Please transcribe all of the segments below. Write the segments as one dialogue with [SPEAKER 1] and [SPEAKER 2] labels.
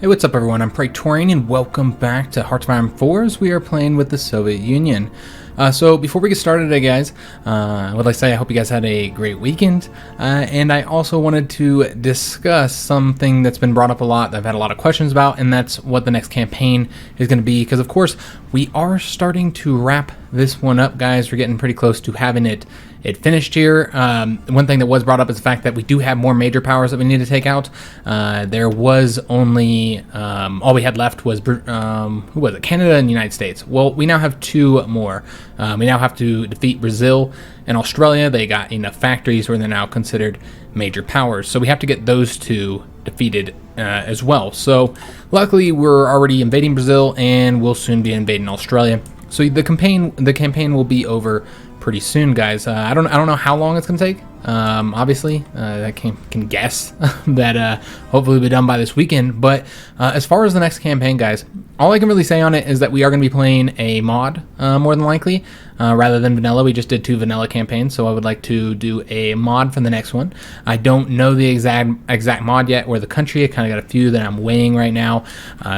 [SPEAKER 1] Hey, what's up everyone? I'm Praetorian and welcome back to HOI4 as we are playing with the Soviet Union. So before we get started today, guys, I would like to say I hope you guys had a great weekend, and I also wanted to discuss something that's been brought up a lot that I've had a lot of questions about, and that's what the next campaign is going to be, because of course we are starting to wrap this one up, guys. We're getting pretty close to having it finished here. One thing that was brought up is the fact that we do have more major powers that we need to take out. There was only all we had left was who was it? Canada and the United States. Well, we now have two more. We now have to defeat Brazil and Australia. They got enough factories where they're now considered major powers. So we have to get those two defeated as well. So luckily we're already invading Brazil and we'll soon be invading Australia. So the campaign will be over pretty soon, guys. I don't know how long it's gonna take. Obviously, I can guess that hopefully we'll be done by this weekend. But as far as the next campaign, guys, all I can really say on it is that we are going to be playing a mod more than likely, rather than vanilla. We just did 2 vanilla campaigns, so I would like to do a mod for the next one. I don't know the exact mod yet or the country. I kind of got a few that I'm weighing right now,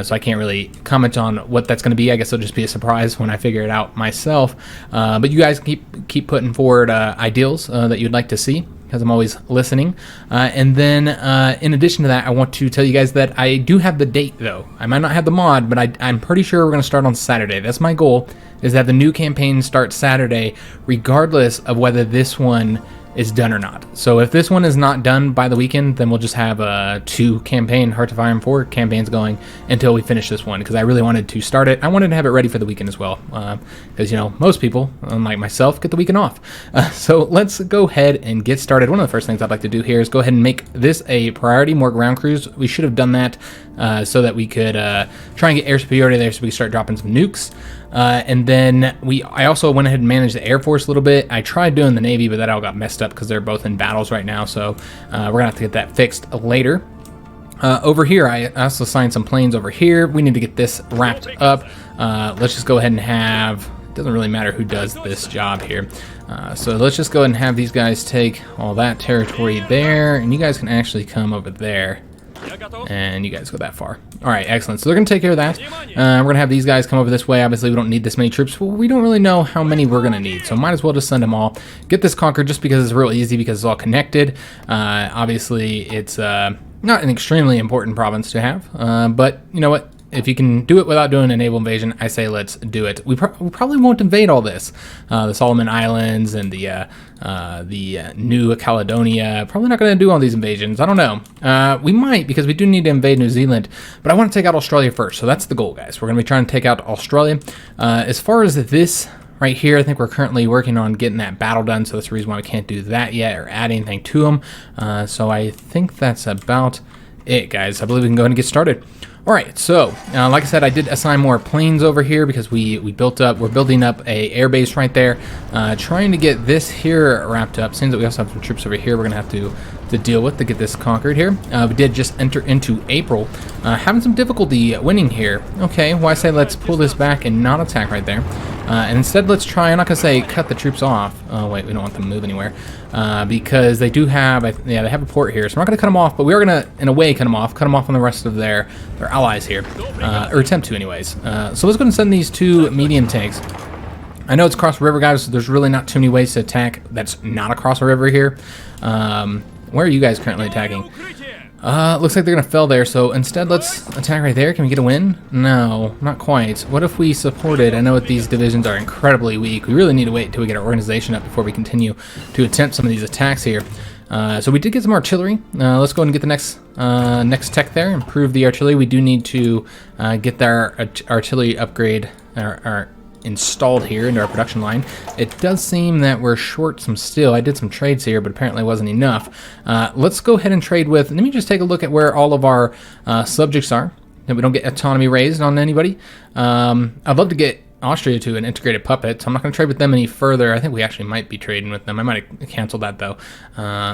[SPEAKER 1] so I can't really comment on what that's going to be. I guess it'll just be a surprise when I figure it out myself. But you guys keep putting forward ideals that you'd like to see, because I'm always listening. And then in addition to that, I want to tell you guys that I do have the date, though. I might not have the mod, but I'm pretty sure we're going to start on Saturday. That's my goal, is that the new campaign starts Saturday, regardless of whether this one is done or not. So if this one is not done by the weekend, then we'll just have 2 HOI4 campaigns going until we finish this one, because I really wanted to start it. I wanted to have it ready for the weekend as well, because you know, most people, unlike myself, get the weekend off. So let's go ahead and get started. One of the first things I'd like to do here is go ahead and make this a priority, more ground crews. We should have done that so that we could try and get air superiority there so we could start dropping some nukes. And then I also went ahead and managed the Air Force a little bit. I tried doing the Navy, but that all got messed up because they're both in battles right now. So we're going to have to get that fixed later. Over here, I also assigned some planes over here. We need to get this wrapped up. Let's just go ahead and have... It doesn't really matter who does this job here. So let's just go ahead and have these guys take all that territory there. And you guys can actually come over there. And you guys go that far. All right, excellent. So they're going to take care of that. We're going to have these guys come over this way. Obviously, we don't need this many troops. Well, we don't really know how many we're going to need, so might as well just send them all. Get this conquered just because it's real easy, because it's all connected. Obviously, it's not an extremely important province to have, but you know what? If you can do it without doing a naval invasion, I say let's do it. We probably won't invade all this. The Solomon Islands and the New Caledonia. Probably not going to do all these invasions. I don't know. We might, because we do need to invade New Zealand. But I want to take out Australia first. So that's the goal, guys. We're going to be trying to take out Australia. As far as this right here, I think we're currently working on getting that battle done. So that's the reason why we can't do that yet or add anything to them. So I think that's about it, guys. I believe we can go ahead and get started. All right, so like I said, I did assign more planes over here because we're building up a air base right there, trying to get this here wrapped up. Seems that we also have some troops over here we're gonna have to deal with to get this conquered here. We did just enter into April, having some difficulty winning here. Okay, well I say let's pull this back and not attack right there, and instead let's try. I'm not gonna say cut the troops off. Oh wait, we don't want them to move anywhere, because they do have, they have a port here, so I'm not gonna cut them off, but we are gonna, in a way, cut them off on the rest of their allies here, or attempt to anyways. So let's go ahead and send these 2 medium tanks. I know it's across the river, guys, so there's really not too many ways to attack that's not across the river here. Where are you guys currently attacking? Looks like they're gonna fail there, so instead let's attack right there. Can we get a win? No, not quite. What if we supported? I know that these divisions are incredibly weak. We really need to wait until we get our organization up before we continue to attempt some of these attacks here. So we did get some artillery. Let's go ahead and get the next tech there, improve the artillery. We do need to get our artillery upgrade installed here into our production line. It does seem that we're short some steel. I did some trades here, but apparently it wasn't enough. Let's go ahead and trade with, let me just take a look at where all of our subjects are, that we don't get autonomy raised on anybody. I'd love to get Austria to an integrated puppet, so I'm not going to trade with them any further. I think we actually might be trading with them. I might have canceled that though.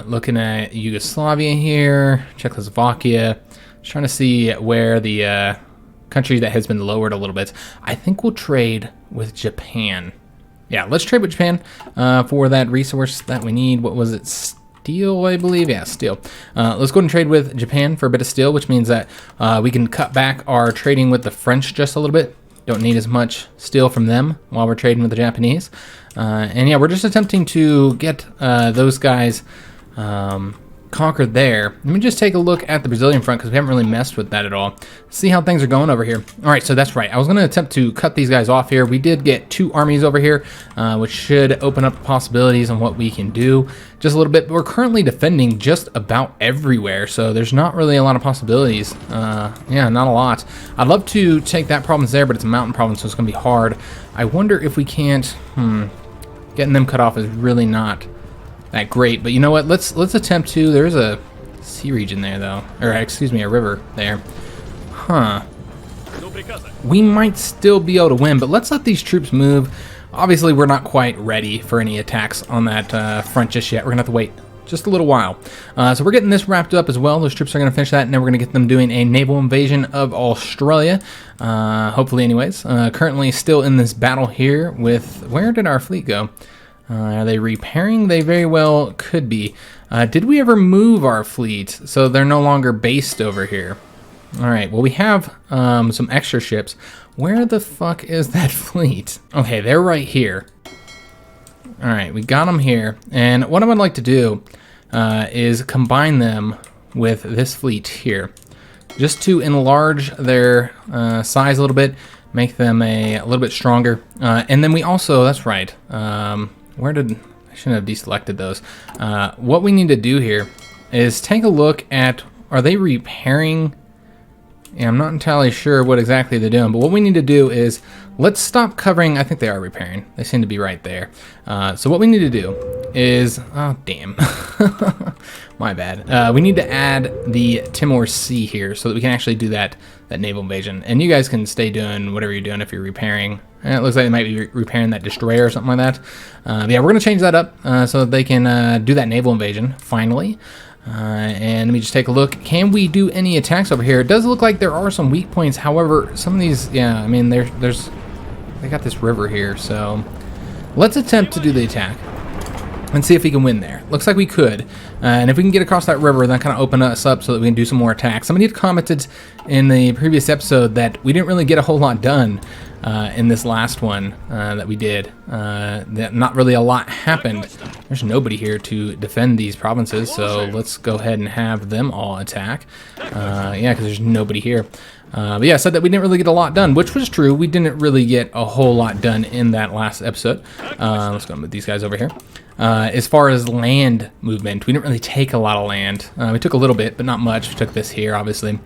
[SPEAKER 1] Looking at Yugoslavia here, Czechoslovakia, just trying to see where the country that has been lowered a little bit. I think we'll trade with Japan. Yeah, let's trade with Japan for that resource that we need. What was it? steel, I believe. Yeah, steel. Let's go and trade with Japan for a bit of steel, which means that we can cut back our trading with the French just a little bit. Don't need as much steel from them while we're trading with the Japanese. And yeah, we're just attempting to get those guys conquered there. Let me just take a look at the Brazilian front because we haven't really messed with that at all. See how things are going over here. All right, so that's right. I was going to attempt to cut these guys off here. We did get 2 armies over here, which should open up possibilities on what we can do just a little bit. But we're currently defending just about everywhere, so there's not really a lot of possibilities. Yeah, not a lot. I'd love to take that province there, but it's a mountain province, so it's going to be hard. I wonder if we can't... Getting them cut off is really not that great, but you know what? Let's attempt to. There's a sea region there, though, or excuse me, a river there. Huh. We might still be able to win, but let's let these troops move. Obviously, we're not quite ready for any attacks on that front just yet. We're gonna have to wait just a little while. So we're getting this wrapped up as well. Those troops are gonna finish that, and then we're gonna get them doing a naval invasion of Australia. Hopefully, anyways. Currently, still in this battle here with. Where did our fleet go? Are they repairing? They very well could be. Did we ever move our fleet so they're no longer based over here? All right, well, we have some extra ships. Where the fuck is that fleet? Okay, they're right here. All right, we got them here. And what I would like to do is combine them with this fleet here, just to enlarge their size a little bit, make them a little bit stronger. And then we also, that's right, where did, I shouldn't have deselected those. What we need to do here is take a look at, are they repairing? Yeah, I'm not entirely sure what exactly they're doing, but what we need to do is, let's stop covering, I think they are repairing. They seem to be right there. So what we need to do is, oh damn, my bad. We need to add the Timor Sea here so that we can actually do that naval invasion. And you guys can stay doing whatever you're doing if you're repairing. And it looks like they might be repairing that destroyer or something like that. Yeah, we're gonna change that up so that they can do that naval invasion, finally. And let me just take a look. Can we do any attacks over here? It does look like there are some weak points. However, some of these, yeah, I mean, they got this river here, so let's attempt to do the attack and see if we can win there. Looks like we could. And if we can get across that river, then kind of open us up so that we can do some more attacks. Somebody had commented in the previous episode that we didn't really get a whole lot done in this last one that we did. That not really a lot happened. There's nobody here to defend these provinces, so let's go ahead and have them all attack. Yeah, because there's nobody here. But yeah, I said that we didn't really get a lot done, which was true. We didn't really get a whole lot done in that last episode. Let's go with these guys over here. As far as land movement, we didn't really take a lot of land. We took a little bit, but not much. We took this here, obviously.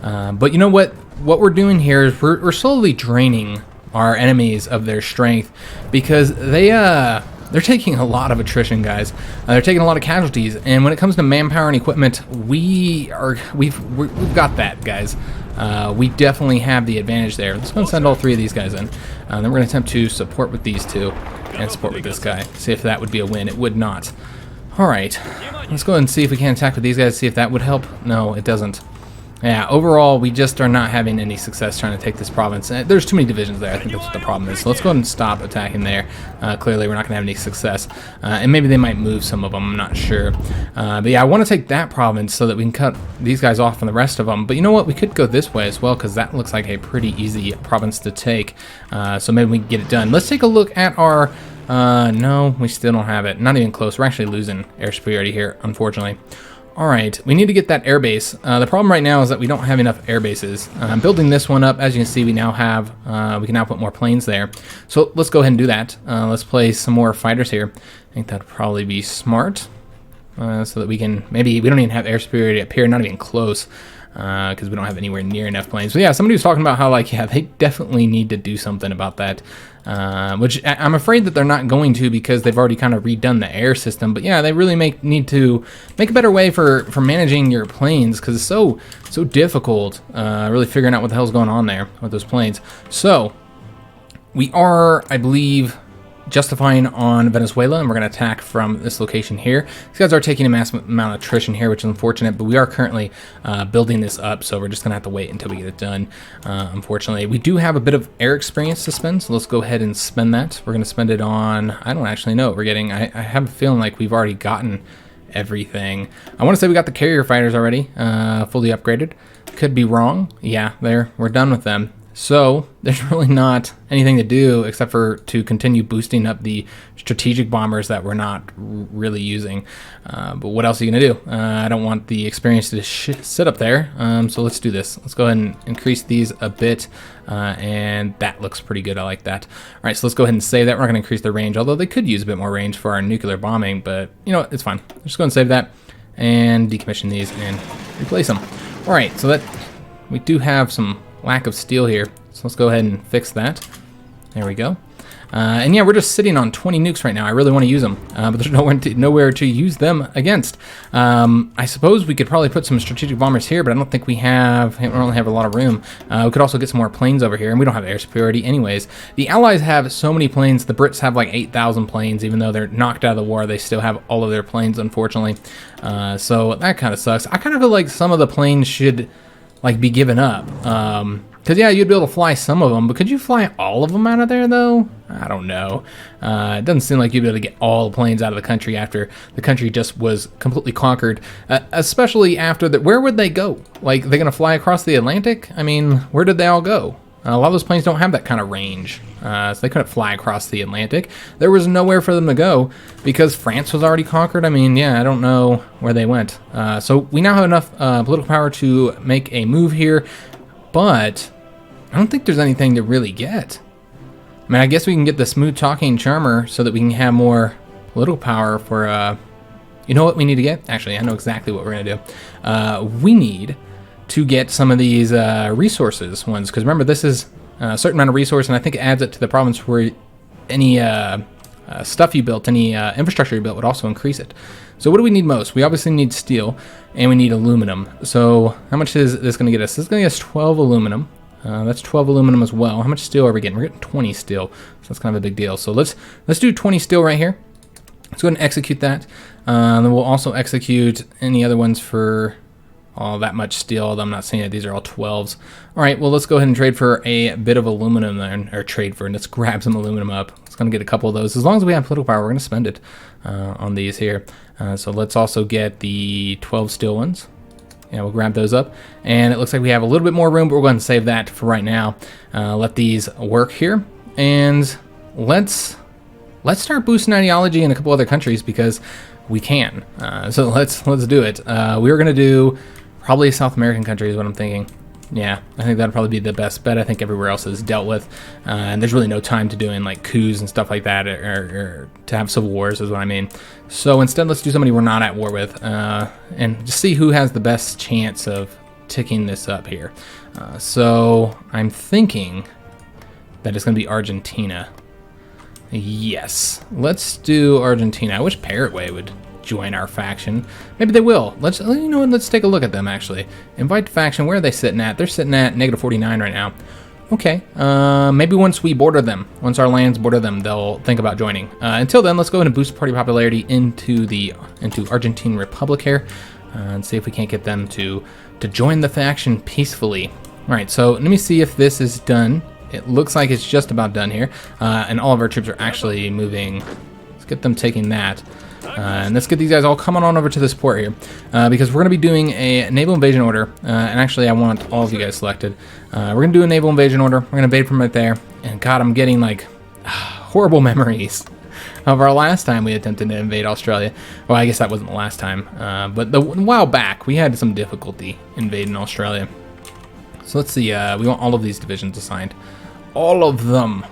[SPEAKER 1] But you know what? What we're doing here is we're slowly draining our enemies of their strength because they're taking a lot of attrition, guys. They're taking a lot of casualties, and when it comes to manpower and equipment, we've got that, guys. We definitely have the advantage there. Let's go and send all 3 of these guys in. Then we're going to attempt to support with these 2 and support with this guy. See if that would be a win. It would not. All right, let's go ahead and see if we can attack with these guys. See if that would help. No, it doesn't. Yeah, overall, we just are not having any success trying to take this province. There's too many divisions there. I think that's what the problem is. So let's go ahead and stop attacking there. Clearly, we're not going to have any success. And maybe they might move some of them. I'm not sure. But yeah, I want to take that province so that we can cut these guys off from the rest of them. But you know what? We could go this way as well because that looks like a pretty easy province to take. So maybe we can get it done. Let's take a look at our... no, we still don't have it. Not even close. We're actually losing air superiority here, unfortunately. All right, we need to get that air base. The problem right now is that we don't have enough air bases. I'm building this one up. As you can see, we now have, we can now put more planes there. So let's go ahead and do that. Let's place some more fighters here. I think that'd probably be smart. So that we can, maybe, we don't even have air superiority up here, not even close. Because we don't have anywhere near enough planes. But yeah, somebody was talking about how, like, yeah, they definitely need to do something about that. Which I'm afraid that they're not going to because they've already kind of redone the air system. But yeah, they really need to make a better way for managing your planes because it's so difficult really figuring out what the hell's going on there with those planes. So we are, I believe, justifying on Venezuela, and we're going to attack from this location here. These guys are taking a massive amount of attrition here, which is unfortunate, but we are currently building this up, so we're just going to have to wait until we get it done. Unfortunately, we do have a bit of air experience to spend, so let's go ahead and spend that. We're going to spend it on, I don't actually know what we're getting. I have a feeling like we've already gotten everything. I want to say we got the carrier fighters already, fully upgraded. Could be wrong. Yeah, we're done with them. So there's really not anything to do except for to continue boosting up the strategic bombers that we're not really using. But what else are you gonna do? I don't want the experience to sit up there. So let's do this. Let's go ahead and increase these a bit. And that looks pretty good. I like that. All right, so let's go ahead and save that. We're not gonna increase their range, although they could use a bit more range for our nuclear bombing, but you know what, it's fine. Just go and save that and decommission these and replace them. All right, so that we do have some lack of steel here, so let's go ahead and fix that. There we go. And yeah, we're just sitting on 20 nukes right now. I really want to use them, but there's nowhere to use them against. I suppose we could probably put some strategic bombers here, but I don't think we don't have a lot of room. We could also get some more planes over here, and we don't have air superiority anyways. The Allies have so many planes. The Brits have like 8,000 planes. Even though they're knocked out of the war, they still have all of their planes, unfortunately. So that kind of sucks. I kind of feel like some of the planes should like be given up. Because yeah, you'd be able to fly some of them, but could you fly all of them out of there though? I don't know. It doesn't seem like you'd be able to get all the planes out of the country after the country just was completely conquered. Especially after that, where would they go? Like, they're gonna fly across the Atlantic? I mean, where did they all go? A lot of those planes don't have that kind of range, so they couldn't fly across the Atlantic. There was nowhere for them to go because France was already conquered. I mean, yeah, I don't know where they went. So we now have enough political power to make a move here, but I don't think there's anything to really get. I mean, I guess we can get the smooth talking charmer so that we can have more political power for, you know what we need to get? Actually, I know exactly what we're gonna do. We need to get some of these resources ones, because remember, this is a certain amount of resource, and I think it adds it to the province where any stuff you built, any infrastructure you built would also increase it. So what do we need most? We obviously need steel, and we need aluminum. So how much is this going to get us? This is going to get us 12 aluminum. That's 12 aluminum as well. How much steel are we getting? We're getting 20 steel, so that's kind of a big deal. So let's do 20 steel right here. Let's go ahead and execute that. Then we'll also execute any other ones for all that much steel, although I'm not saying that these are all 12s. All right, well, let's go ahead and trade for a bit of aluminum then, or let's grab some aluminum up. It's going to get a couple of those. As long as we have political power, we're going to spend it on these here. So let's also get the 12 steel ones. Yeah, we'll grab those up. And it looks like we have a little bit more room, but we're going to save that for right now. Let these work here. And let's start boosting ideology in a couple other countries because we can. So let's do it. We're going to do probably a South American country is what I'm thinking. Yeah, I think that'd probably be the best bet. I think everywhere else is dealt with, and there's really no time to doing like coups and stuff like that, or to have civil wars is what I mean. So instead, let's do somebody we're not at war with, and just see who has the best chance of ticking this up here. So I'm thinking that it's going to be Argentina. Yes, let's do Argentina. I wish Paraguay would join our faction. Maybe they will. Let's take a look at them actually. Invite faction. Where are they sitting at? They're sitting at -49 right now. Okay. Maybe once we border them, once our lands border them, they'll think about joining. Until then, let's go ahead and boost party popularity into Argentine Republic here, and see if we can't get them to join the faction peacefully. All right. So let me see if this is done. It looks like it's just about done here, and all of our troops are actually moving. Let's get them taking that. And let's get these guys all coming on over to this port here, because we're going to be doing a naval invasion order, and actually I want all of you guys selected. We're going to do a naval invasion order. We're going to invade from right there, and God, I'm getting like horrible memories of our last time we attempted to invade Australia. Well, I guess that wasn't the last time, but a while back we had some difficulty invading Australia. So let's see, we want all of these divisions assigned. All of them.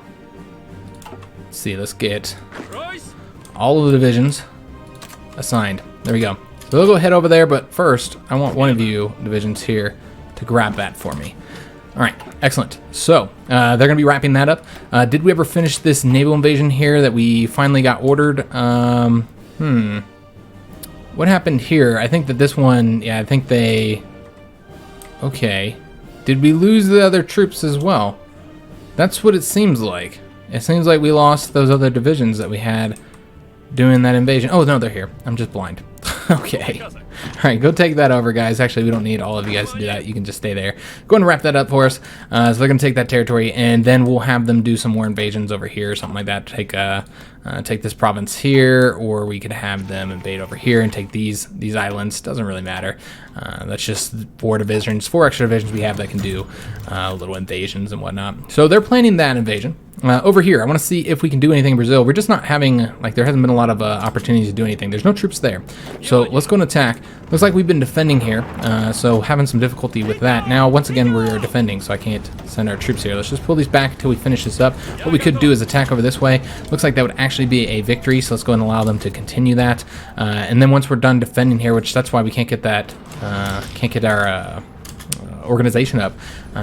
[SPEAKER 1] Let's see, let's get all of the divisions assigned. There we go. So we'll go head over there, but first I want one of you divisions here to grab that for me. All right, excellent. So they're going to be wrapping that up. Did we ever finish this naval invasion here that we finally got ordered? What happened here? I think that this one, yeah, I think they... Okay. Did we lose the other troops as well? That's what it seems like. It seems like we lost those other divisions that we had doing that invasion. Oh, no, they're here. I'm just blind. Okay. All right, go take that over, guys. Actually, we don't need all of you guys to do that. You can just stay there. Go ahead and wrap that up for us. So they're going to take that territory, and then we'll have them do some more invasions over here or something like that. Take this province here, or we could have them invade over here and take these islands. Doesn't really matter. That's just 4 divisions, 4 extra divisions we have that can do little invasions and whatnot. So they're planning that invasion. Over here, I want to see if we can do anything in Brazil. We're just not having, like, there hasn't been a lot of opportunities to do anything. There's no troops there. So let's go and attack. Looks like we've been defending here, so having some difficulty with that. Now, once again, we're defending, so I can't send our troops here. Let's just pull these back until we finish this up. What we could do is attack over this way. Looks like that would actually be a victory, so let's go and allow them to continue that. And then once we're done defending here, which that's why we can't get that, can't get our organization up,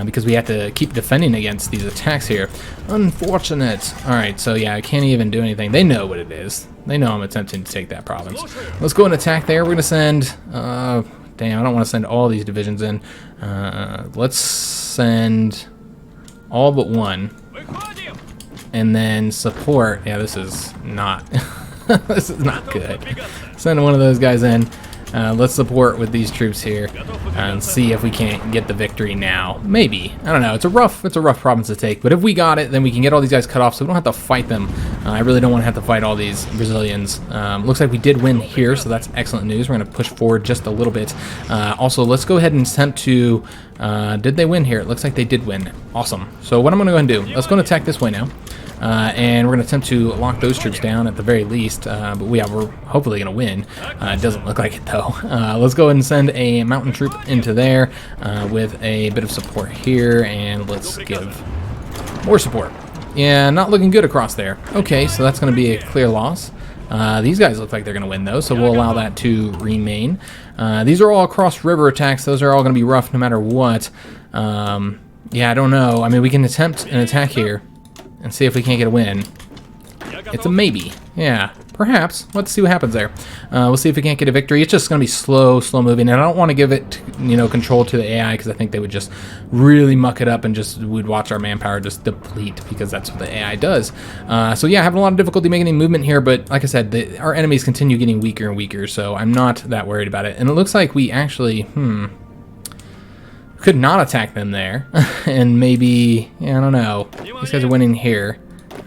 [SPEAKER 1] because we have to keep defending against these attacks here. Unfortunate. All right, so yeah, I can't even do anything. They know what it is. They know I'm attempting to take that province. Let's go and attack there. We're gonna send damn, I don't want to send all these divisions in. Let's send all but 1, and then support. Yeah, this is not this is not good. Send one of those guys in. Let's support with these troops here and see if we can't get the victory now. Maybe. I don't know. It's a rough province to take, but if we got it, then we can get all these guys cut off so we don't have to fight them. I really don't want to have to fight all these Brazilians. Looks like we did win here, so that's excellent news. We're going to push forward just a little bit. Also, let's go ahead and attempt to... did they win here? It looks like they did win. Awesome. So what I'm going to go ahead and do, let's go and attack this way now. And we're going to attempt to lock those troops down at the very least, but we're hopefully going to win. It doesn't look like it, though. Let's go ahead and send a mountain troop into there with a bit of support here, and let's give more support. Yeah, not looking good across there. Okay, so that's going to be a clear loss. These guys look like they're going to win, though, so we'll allow that to remain. These are all cross-river attacks. Those are all going to be rough no matter what. Yeah, I don't know. I mean, we can attempt an attack here and see if we can't get a win. It's a maybe. Yeah, perhaps. Let's see what happens there. We'll see if we can't get a victory. It's just going to be slow moving, and I don't want to give it, control to the AI, because I think they would just really muck it up and we'd watch our manpower just deplete, because that's what the AI does. So yeah, having a lot of difficulty making any movement here, but like I said, our enemies continue getting weaker and weaker, so I'm not that worried about it. And it looks like we actually, could not attack them there, and maybe, yeah, I don't know. These guys are winning here.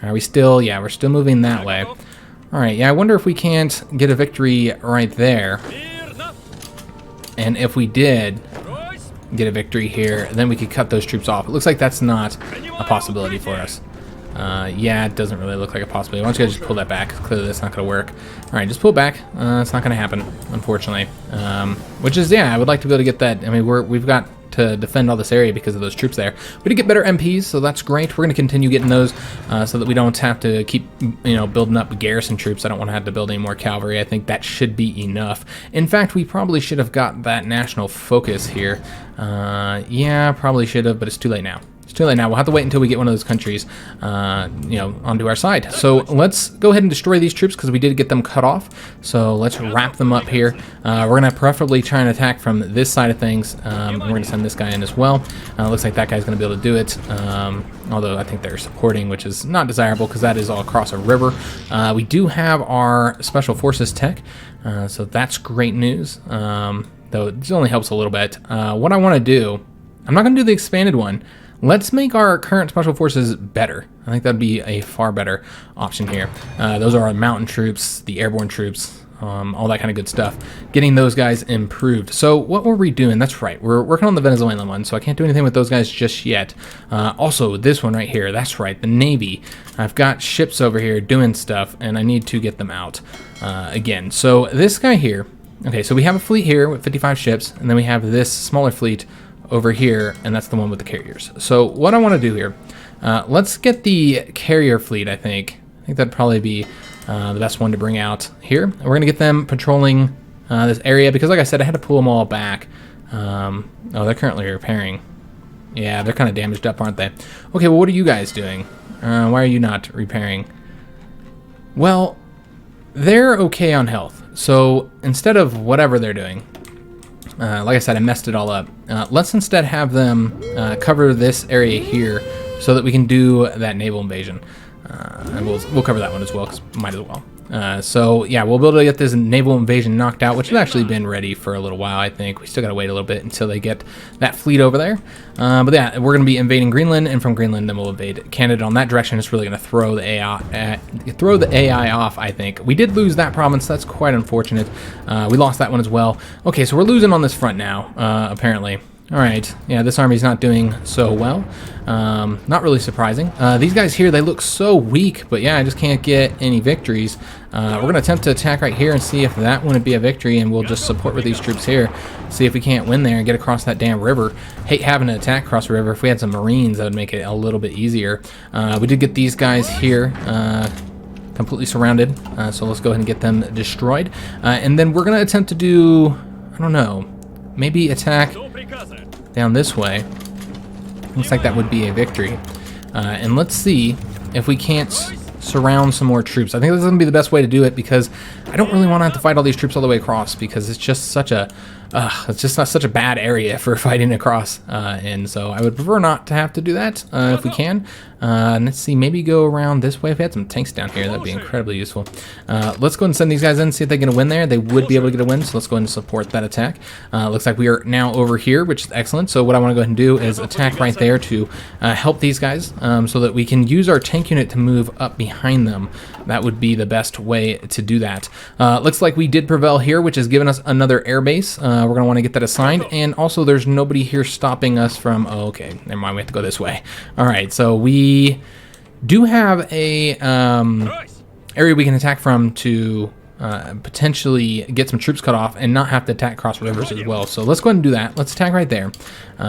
[SPEAKER 1] Are we still? Yeah, we're still moving that way. All right, yeah, I wonder if we can't get a victory right there. And if we did get a victory here, then we could cut those troops off. It looks like that's not a possibility for us. Yeah, it doesn't really look like a possibility. Why don't you guys just pull that back? Clearly that's not going to work. All right, just pull back. It's not going to happen, unfortunately. Which is, yeah, I would like to be able to get that. I mean, we've got to defend all this area because of those troops there. We did get better MPs, so that's great. We're going to continue getting those so that we don't have to keep, building up garrison troops. I don't want to have to build any more cavalry. I think that should be enough. In fact, we probably should have got that national focus here. Yeah, probably should have, but it's too late now. It's too late now. We'll have to wait until we get one of those countries, onto our side. So let's go ahead and destroy these troops because we did get them cut off. So let's wrap them up here. We're going to preferably try and attack from this side of things. We're going to send this guy in as well. Looks like that guy's going to be able to do it. Although I think they're supporting, which is not desirable because that is all across a river. We do have our Special Forces tech, so that's great news. Though it only helps a little bit. What I want to do, I'm not going to do the expanded one. Let's make our current special forces better. I think that'd be a far better option here. Those are our mountain troops, the airborne troops, all that kind of good stuff. Getting those guys improved. So what were we doing? That's right. We're working on the Venezuelan one, so I can't do anything with those guys just yet. Also, this one right here, that's right, the Navy. I've got ships over here doing stuff, and I need to get them out again. So this guy here, okay, so we have a fleet here with 55 ships, and then we have this smaller fleet over here, and that's the one with the carriers. So what I want to do here, let's get the carrier fleet. I think that'd probably be the best one to bring out here. We're going to get them patrolling this area because, like I said, I had to pull them all back. Oh, they're currently repairing. Yeah, they're kind of damaged up, aren't they? Okay, well, what are you guys doing? Why are you not repairing? Well, they're okay on health. So instead of whatever they're doing, like I said, I messed it all up. Let's instead have them cover this area here so that we can do that naval invasion. And we'll cover that one as well, because might as well. So yeah, we'll be able to get this naval invasion knocked out, which has actually been ready for a little while, I think. We still gotta wait a little bit until they get that fleet over there. But yeah, we're gonna be invading Greenland, and from Greenland then we'll invade Canada on that direction. It's really gonna throw the AI off, I think. We did lose that province, that's quite unfortunate. We lost that one as well. Okay, so we're losing on this front now, apparently. Alright, yeah, this army's not doing so well. Not really surprising. These guys here, they look so weak, but yeah, I just can't get any victories. We're going to attempt to attack right here and see if that wouldn't be a victory, and we'll just support with these troops here. See if we can't win there and get across that damn river. Hate having to attack across the river. If we had some Marines, that would make it a little bit easier. We did get these guys here completely surrounded, so let's go ahead and get them destroyed. And then we're going to attempt to do, I don't know, maybe attack down this way. Looks like that would be a victory. And let's see if we can't surround some more troops. I think this is going to be the best way to do it, because I don't really want to have to fight all these troops all the way across, because it's just such a it's just not such a bad area for fighting across, and so I would prefer not to have to do that if we can. And let's see, maybe go around this way. If we had some tanks down here, that'd be incredibly useful. Let's go and send these guys in, see if they get a win there. They would be able to get a win, so let's go ahead and support that attack. Looks like we are now over here, which is excellent. So what I want to go ahead and do is attack right there to help these guys, so that we can use our tank unit to move up behind them. That would be the best way to do that. Looks like we did prevail here, which has given us another air base. We're going to want to get that assigned, and also there's nobody here stopping us from, oh, okay, never mind, we have to go this way. All right, so we do have a area we can attack from to potentially get some troops cut off and not have to attack cross rivers as well. So let's go ahead and do that. Let's attack right there.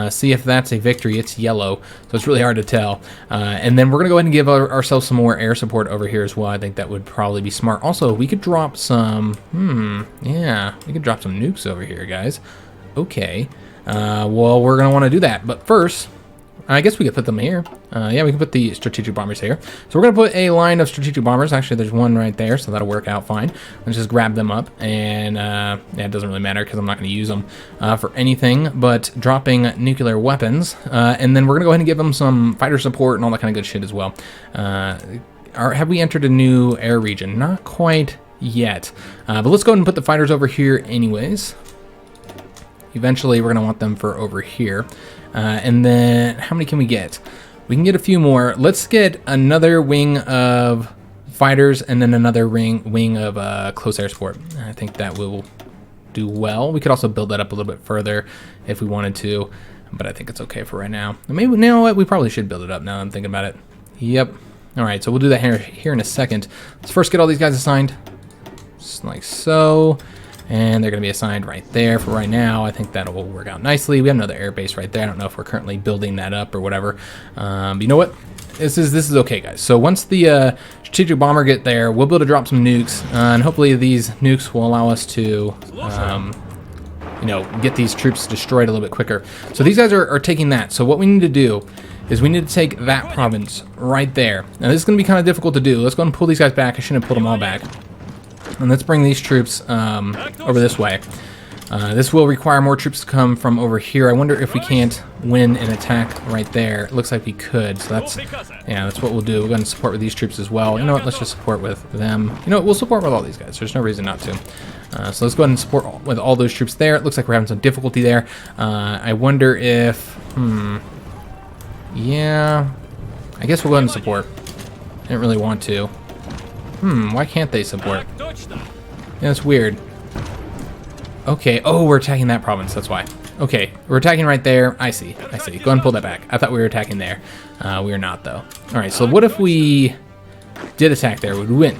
[SPEAKER 1] See if that's a victory. It's yellow, so it's really hard to tell. And then we're going to go ahead and give ourselves some more air support over here as well. I think that would probably be smart. Also, we could drop some, yeah, we could drop some nukes over here, guys. Okay. Well, we're going to want to do that. But first, I guess we could put them here. Yeah, we can put the strategic bombers here. So we're going to put a line of strategic bombers. Actually, there's one right there, so that'll work out fine. Let's just grab them up. And yeah, it doesn't really matter because I'm not going to use them for anything but dropping nuclear weapons. And then we're going to go ahead and give them some fighter support and all that kind of good shit as well. Have we entered a new air region? Not quite yet. But let's go ahead and put the fighters over here anyways. Eventually, we're going to want them for over here. And then, how many can we get? We can get a few more. Let's get another wing of fighters and then another wing of close air support. I think that will do well. We could also build that up a little bit further if we wanted to, but I think it's okay for right now. Maybe, you know what? We probably should build it up now that I'm thinking about it. Yep. All right, so we'll do that here in a second. Let's first get all these guys assigned, just like so. And they're going to be assigned right there for right now. I think that'll work out nicely. We have another air base right there. I don't know if we're currently building that up or whatever. But you know what? This is okay, guys. So once the strategic bomber get there, we'll be able to drop some nukes. And hopefully these nukes will allow us to, you know, get these troops destroyed a little bit quicker. So these guys are taking that. So what we need to do is we need to take that province right there. Now this is going to be kind of difficult to do. Let's go and pull these guys back. I shouldn't have pulled them all back. And let's bring these troops over this way. This will require more troops to come from over here. I wonder if we can't win an attack right there. It looks like we could. So that's, yeah, that's what we'll do. We're going to support with these troops as well. You know what? Let's just support with them. You know what? We'll support with all these guys. There's no reason not to. So let's go ahead and support with all those troops there. It looks like we're having some difficulty there. I wonder if, yeah, I guess we'll go ahead and support. I didn't really want to. Why can't they support? Yeah, that's weird. Okay, oh, we're attacking that province, that's why. Okay, we're attacking right there. I see. Go ahead and pull that back. I thought we were attacking there. We are not, though. All right, so what if we did attack there? Would we win?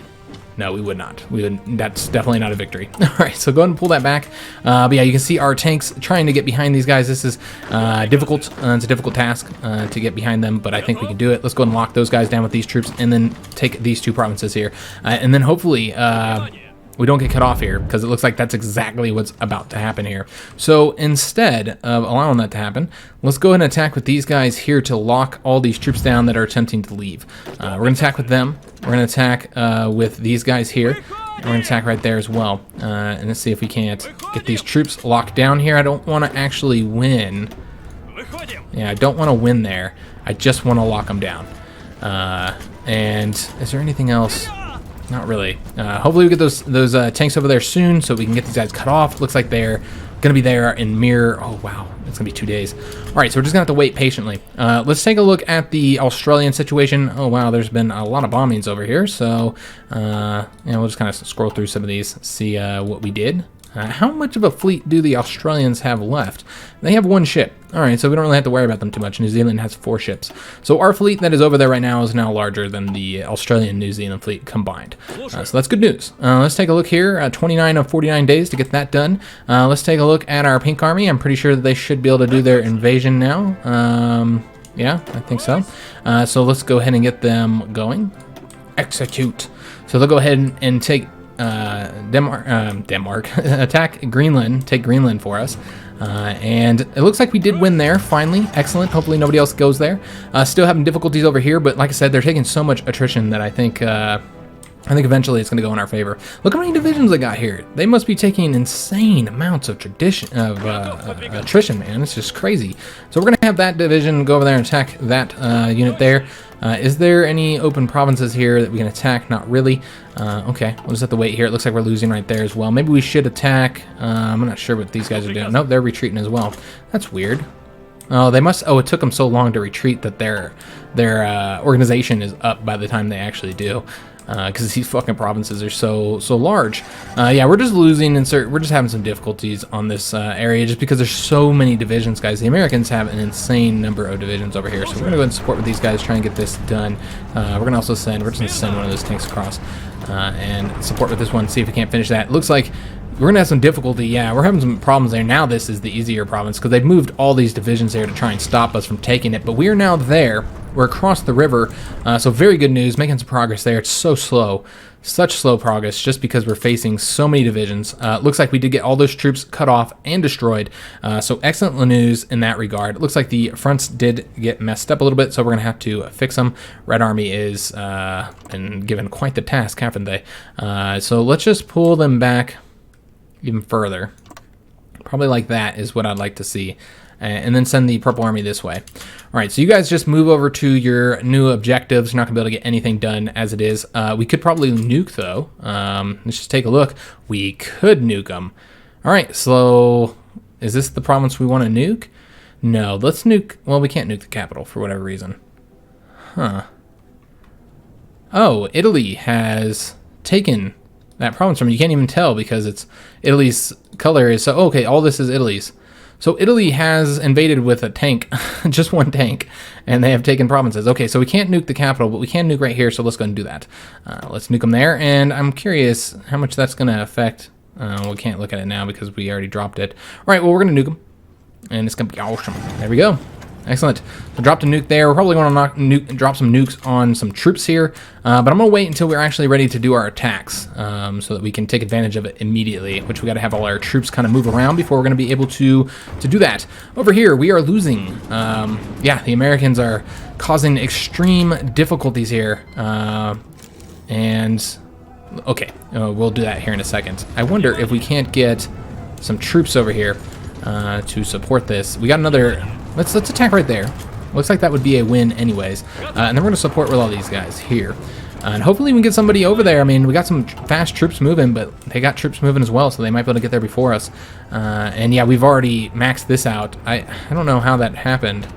[SPEAKER 1] No, we would not. That's definitely not a victory. All right, so go ahead and pull that back. But yeah, you can see our tanks trying to get behind these guys. This is difficult. It's a difficult task to get behind them, but I think we can do it. Let's go and lock those guys down with these troops and then take these two provinces here. And then hopefully we don't get cut off here, because it looks like that's exactly what's about to happen here. So instead of allowing that to happen, let's go ahead and attack with these guys here to lock all these troops down that are attempting to leave. We're going to attack with them. We're going to attack with these guys here. And we're going to attack right there as well. And let's see if we can't get these troops locked down here. I don't want to actually win. Yeah, I don't want to win there. I just want to lock them down. And is there anything else? not really. Hopefully we get those tanks over there soon so we can get these guys cut off. Looks like they're gonna be there in mere, oh wow, it's gonna be 2 days. All right, so we're just gonna have to wait patiently. Let's take a look at the Australian situation. Oh wow, there's been a lot of bombings over here, so we'll just kind of scroll through some of these, see what we did. How much of a fleet do the Australians have left? They have 1 ship. All right, so we don't really have to worry about them too much. New Zealand has 4 ships. So our fleet that is over there right now is now larger than the Australian New Zealand fleet combined. So that's good news. Let's take a look here. 29 of 49 days to get that done. Let's take a look at our pink army. I'm pretty sure that they should be able to do their invasion now. Yeah, I think so. So let's go ahead and get them going. Execute. So they'll go ahead and take Denmark attack Greenland, take Greenland for us, and it looks like we did win there finally. Excellent. Hopefully nobody else goes there. Still having difficulties over here, but like I said, they're taking so much attrition that I think eventually it's going to go in our favor. Look how many divisions they got here. They must be taking insane amounts of attrition, man. It's just crazy. So we're going to have that division go over there and attack that unit there. Is there any open provinces here that we can attack? Not really. Okay, we'll just have to wait here. It looks like we're losing right there as well. Maybe we should attack. I'm not sure what these guys are doing. Nope, they're retreating as well. That's weird. Oh, they must. Oh, it took them so long to retreat that their organization is up by the time they actually do. Because these fucking provinces are so large. Yeah, we're just losing we're just having some difficulties on this area just because there's so many divisions, guys. The Americans have an insane number of divisions over here, so we're gonna go ahead and support with these guys, try and get this done. We're gonna also we're just gonna send one of those tanks across and support with this one, see if we can't finish that. It looks like we're gonna have some difficulty. Yeah, we're having some problems there. Now this is the easier province because they've moved all these divisions there to try and stop us from taking it, but we are now there. We're across the river, so very good news, making some progress there. It's so slow, such slow progress just because we're facing so many divisions. Looks like we did get all those troops cut off and destroyed, so excellent news in that regard. It looks like the fronts did get messed up a little bit, so we're going to have to fix them. Red Army is been given quite the task, haven't they? So let's just pull them back even further. Probably like that is what I'd like to see. And then send the Purple Army this way. All right, so you guys just move over to your new objectives. You're not going to be able to get anything done as it is. We could probably nuke, though. Let's just take a look. We could nuke them. All right, so is this the province we want to nuke? No, let's nuke. Well, we can't nuke the capital for whatever reason. Huh. Oh, Italy has taken that province from you. You can't even tell because it's Italy's color is so. Okay, all this is Italy's. So Italy has invaded with a tank, just 1 tank, and they have taken provinces. Okay, so we can't nuke the capital, but we can nuke right here, so let's go and do that. Let's nuke them there, and I'm curious how much that's going to affect. We can't look at it now because we already dropped it. All right, well, we're going to nuke them, and it's going to be awesome. There we go. Excellent. So dropped a nuke there. We're probably going to drop some nukes on some troops here, but I'm going to wait until we're actually ready to do our attacks so that we can take advantage of it immediately, which we got to have all our troops kind of move around before we're going to be able to do that. Over here, we are losing. Yeah, the Americans are causing extreme difficulties here. And, okay, we'll do that here in a second. I wonder if we can't get some troops over here to support this. We got another... Let's attack right there. Looks like that would be a win anyways. And then we're going to support with all these guys here. And hopefully we can get somebody over there. I mean, we got some fast troops moving, but they got troops moving as well, so they might be able to get there before us. And yeah, we've already maxed this out. I don't know how that happened.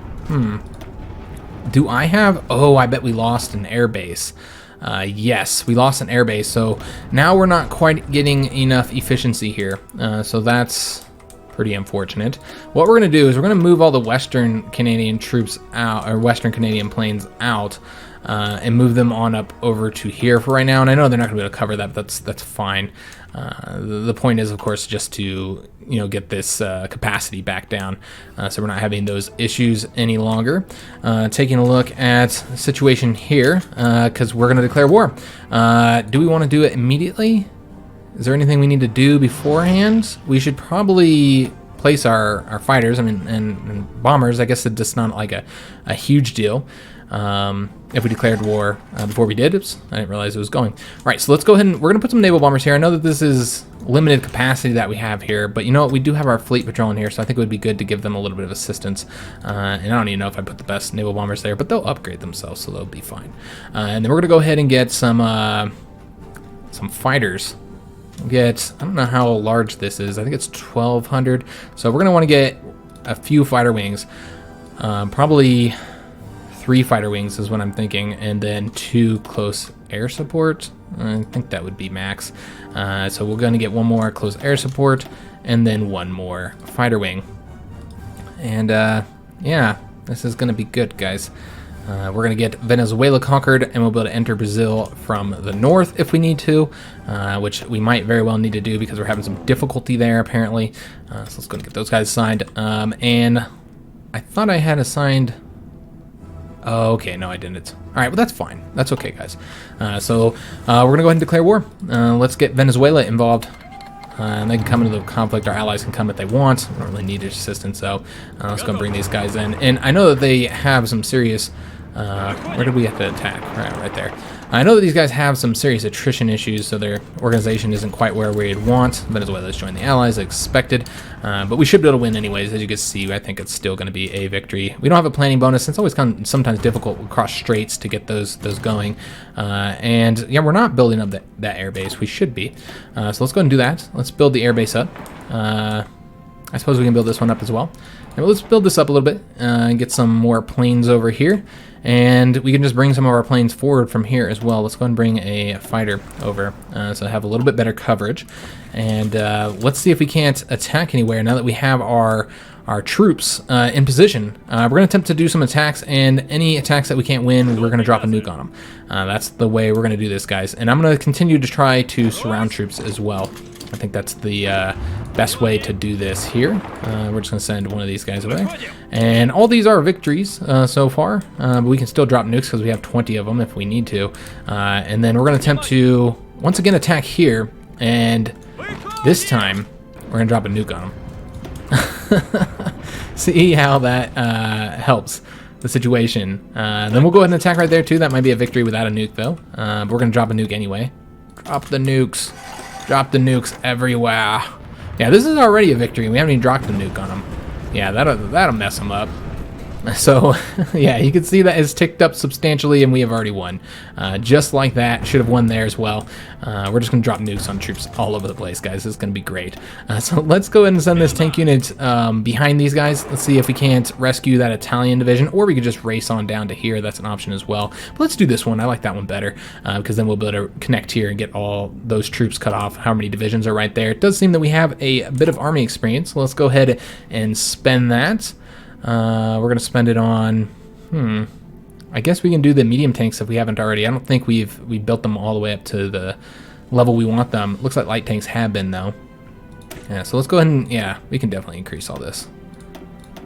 [SPEAKER 1] Do I have... Oh, I bet we lost an airbase. Yes, we lost an airbase, so now we're not quite getting enough efficiency here. So that's... pretty unfortunate. What we're going to do is we're going to move all the Western Canadian troops out, or Western Canadian planes out, and move them on up over to here for right now. And I know they're not going to be able to cover that, but that's fine. The point is, of course, just to get this capacity back down, so we're not having those issues any longer. Taking a look at the situation here, because we're going to declare war. Do we want to do it immediately? Is there anything we need to do beforehand? We should probably place our fighters, and bombers. I guess it's just not like a huge deal. If we declared war before we did. Oops, I didn't realize it was going. All right, so let's go ahead and we're going to put some naval bombers here. I know that this is limited capacity that we have here, but you know what? We do have our fleet patrolling here, so I think it would be good to give them a little bit of assistance. And I don't even know if I put the best naval bombers there, but they'll upgrade themselves, so they'll be fine. And then we're going to go ahead and get some... some fighters. Get, I don't know how large this is. I think it's 1,200. So we're gonna want to get a few fighter wings. Probably 3 fighter wings is what I'm thinking, and then 2 close air support. I think that would be max. So we're gonna get 1 more close air support, and then 1 more fighter wing. And yeah, this is gonna be good, guys. We're going to get Venezuela conquered, and we'll be able to enter Brazil from the north if we need to, which we might very well need to do because we're having some difficulty there, apparently. So let's go and get those guys signed. And I thought I had assigned... Oh, okay, no, I didn't. All right, well, that's fine. That's okay, guys. So we're going to go ahead and declare war. Let's get Venezuela involved. And they can come into the conflict. Our allies can come if they want. We don't really need assistance, so let's go and bring these guys in. And I know that they have some serious... where did we have to attack? Right there. I know that these guys have some serious attrition issues, so their organization isn't quite where we'd want. Venezuela's joined the Allies, as expected, but we should be able to win anyways. As you can see, I think it's still going to be a victory. We don't have a planning bonus. It's always sometimes difficult across straits to get those going. And yeah, we're not building up that air base. We should be. So let's go ahead and do that. Let's build the air base up. I suppose we can build this one up as well. And let's build this up a little bit and get some more planes over here. And we can just bring some of our planes forward from here as well. Let's go and bring a fighter over so I have a little bit better coverage. And let's see if we can't attack anywhere now that we have our troops in position. We're going to attempt to do some attacks, and any attacks that we can't win, we're going to drop a nuke on them. That's the way we're going to do this, guys. And I'm going to continue to try to surround troops as well. I think that's the best way to do this here. We're just going to send one of these guys away. And all these are victories so far, but we can still drop nukes because we have 20 of them if we need to. And then we're going to attempt to, once again, attack here. And this time, we're going to drop a nuke on them. See how that helps the situation. Then we'll go ahead and attack right there, too. That might be a victory without a nuke, though. But we're going to drop a nuke anyway. Drop the nukes. Drop the nukes everywhere. Yeah, this is already a victory. We haven't even dropped the nuke on them. Yeah, that'll mess them up. So, yeah, you can see that it's ticked up substantially, and we have already won. Just like that. Should have won there as well. We're just going to drop nukes on troops all over the place, guys. This is going to be great. So let's go ahead and send this tank unit behind these guys. Let's see if we can't rescue that Italian division, or we could just race on down to here. That's an option as well. But let's do this one. I like that one better, because then we'll be able to connect here and get all those troops cut off. How many divisions are right there? It does seem that we have a bit of army experience. So let's go ahead and spend that. We're going to spend it on, I guess we can do the medium tanks if we haven't already. I don't think we built them all the way up to the level we want them. Looks like light tanks have been, though. Yeah, so let's go ahead and, yeah, we can definitely increase all this.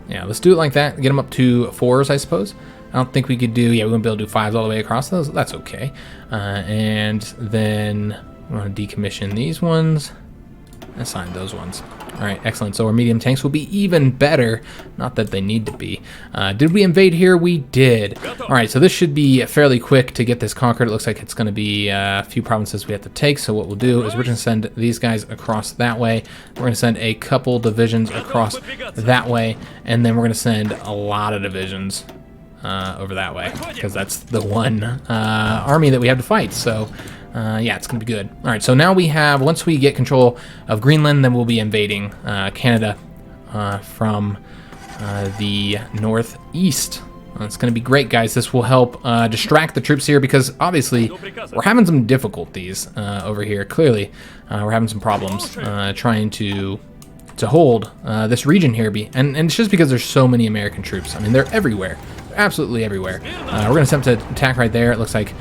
[SPEAKER 1] Yeah, let's do it like that. Get them up to 4s, I suppose. I don't think we could do, yeah, we won't be able to do 5s all the way across those. That's okay. And then we want to decommission these ones. Assign those ones. All right, excellent. So our medium tanks will be even better. Not that they need to be. Did we invade here? We did. All right, so this should be fairly quick to get this conquered. It looks like it's going to be a few provinces we have to take. So what we'll do is we're going to send these guys across that way. We're going to send a couple divisions across that way. And then we're going to send a lot of divisions over that way, because that's the one army that we have to fight. So yeah, it's going to be good. All right, so now we have, once we get control of Greenland, then we'll be invading Canada from the northeast. It's going to be great, guys. This will help distract the troops here, because obviously we're having some difficulties over here. Clearly, we're having some problems trying to hold this region here. And it's just because there's so many American troops. I mean, they're everywhere. They're absolutely everywhere. We're going to attempt to attack right there. It looks like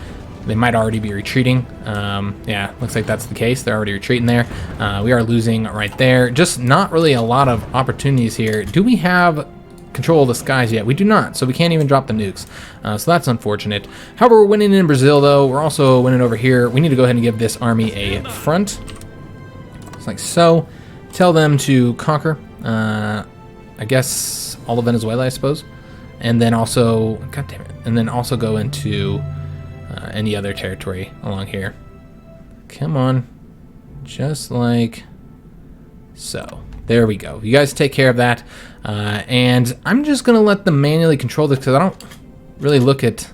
[SPEAKER 1] they might already be retreating. Yeah, looks like that's the case. They're already retreating there. We are losing right there. Just not really a lot of opportunities here. Do we have control of the skies yet? We do not, so we can't even drop the nukes. So that's unfortunate. However, we're winning in Brazil, though. We're also winning over here. We need to go ahead and give this army a front. It's like so. Tell them to conquer, I guess, all of Venezuela, I suppose. And then also, god damn it, and then also go into any other territory along here. Come on. Just like so. There we go. You guys take care of that. And I'm just going to let them manually control this, because I don't really look at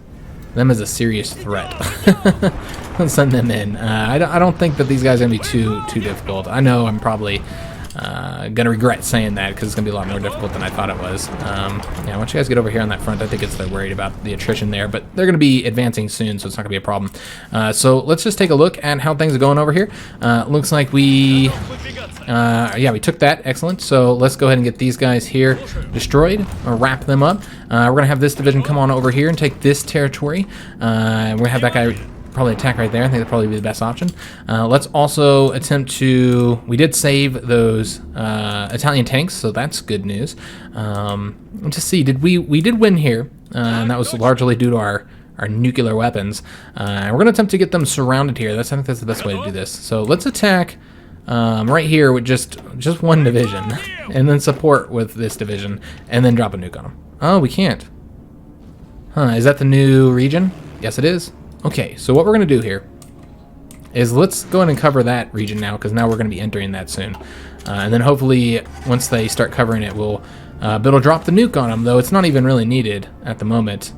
[SPEAKER 1] them as a serious threat. Let's send them in. I don't think that these guys are going to be too difficult. I know I'm probably gonna regret saying that because it's gonna be a lot more difficult than I thought it was. Yeah, once you guys get over here on that front, I think they're worried about the attrition there, but they're gonna be advancing soon, so it's not gonna be a problem. So let's just take a look at how things are going over here. Looks like we took that. Excellent. So let's go ahead and get these guys here destroyed or wrap them up. We're gonna have this division come on over here and take this territory. We're gonna have that guy probably attack right there. I think that'd probably be the best option. Let's also attempt to... We did save those Italian tanks, so that's good news. Let's see. We did win here, and that was largely due to our nuclear weapons. We're going to attempt to get them surrounded here. I think that's the best way to do this. So let's attack right here with just one division, and then support with this division, and then drop a nuke on them. Oh, we can't. Huh, is that the new region? Yes, it is. Okay, so what we're going to do here is let's go ahead and cover that region now, because now we're going to be entering that soon. And then hopefully, once they start covering it, we'll be able to drop the nuke on them, though it's not even really needed at the moment,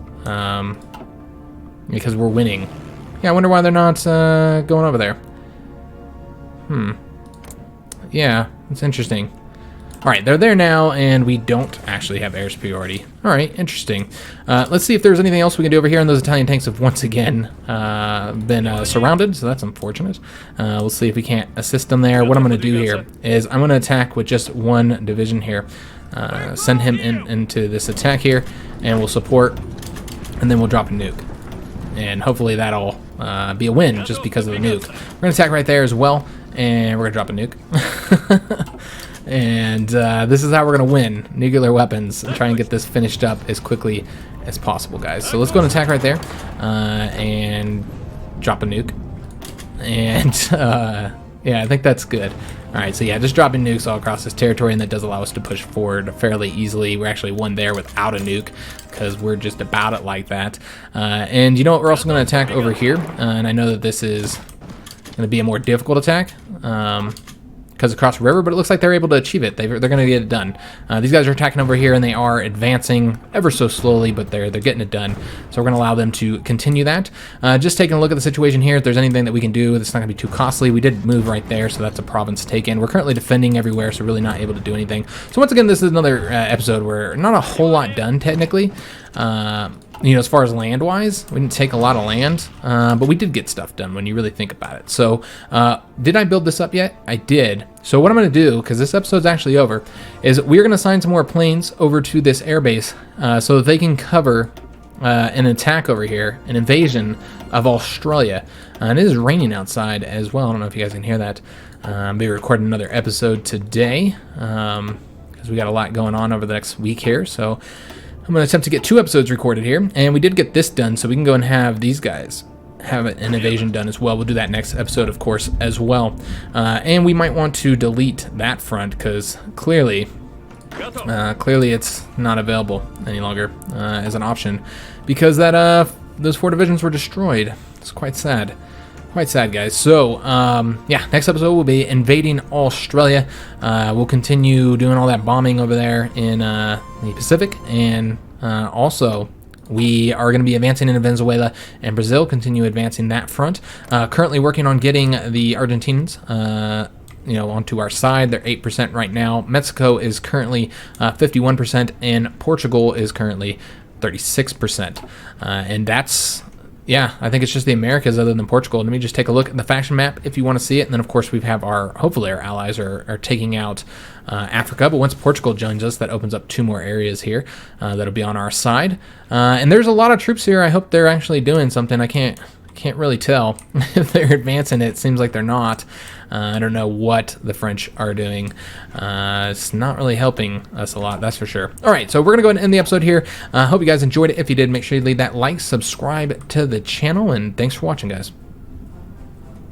[SPEAKER 1] because we're winning. Yeah, I wonder why they're not going over there. Yeah, it's interesting. All right, they're there now, and we don't actually have air superiority. All right, interesting. Let's see if there's anything else we can do over here. And those Italian tanks have once again been surrounded, so that's unfortunate. We'll see if we can't assist them there. What I'm going to do here is I'm going to attack with just one division here. Send him into this attack here, and we'll support, and then we'll drop a nuke. And hopefully that'll be a win just because of the nuke. We're going to attack right there as well, and we're going to drop a nuke. And this is how we're going to win. Nuclear weapons. And try and get this finished up as quickly as possible, guys. So let's go and attack right there. And drop a nuke. And yeah, I think that's good. Alright, so yeah, just dropping nukes all across this territory, and that does allow us to push forward fairly easily. We're actually won there without a nuke, because we're just about it like that. And you know what, we're also going to attack over here. And I know that this is going to be a more difficult attack. Because across the river, but it looks like they're able to achieve it. They're going to get it done. These guys are attacking over here, and they are advancing ever so slowly, but they're getting it done. So we're going to allow them to continue that. Just taking a look at the situation here, if there's anything that we can do, it's not going to be too costly. We did move right there, so that's a province taken. We're currently defending everywhere, so really not able to do anything. So once again, this is another episode where not a whole lot done, technically. You know, as far as land-wise, we didn't take a lot of land, but we did get stuff done when you really think about it. So, did I build this up yet? I did. So what I'm going to do, because this episode's actually over, is we're going to assign some more planes over to this airbase so that they can cover an attack over here, an invasion of Australia. And it is raining outside as well. I don't know if you guys can hear that. I'll be recording another episode today, because we got a lot going on over the next week here. So I'm going to attempt to get 2 episodes recorded here, and we did get this done, so we can go and have these guys have an invasion done as well. We'll do that next episode, of course, as well. And we might want to delete that front, because clearly it's not available any longer as an option, because that those 4 divisions were destroyed. It's quite sad. Quite sad, guys. So, yeah, next episode will be invading Australia. We'll continue doing all that bombing over there in the Pacific, and also we are going to be advancing in Venezuela and Brazil, continue advancing that front. Currently working on getting the Argentines onto our side. They're 8% right now. Mexico is currently 51%, and Portugal is currently 36%. And that's... yeah, I think it's just the Americas other than Portugal. Let me just take a look at the faction map if you want to see it. And then, of course, we have hopefully our allies are taking out Africa. But once Portugal joins us, that opens up 2 more areas here that'll be on our side. And there's a lot of troops here. I hope they're actually doing something. I can't really tell if they're advancing. It seems like they're not. I don't know what the French are doing. It's not really helping us a lot, that's for sure. All right, so we're going to go ahead and end the episode here. Hope you guys enjoyed it. If you did, make sure you leave that like, subscribe to the channel, and thanks for watching, guys.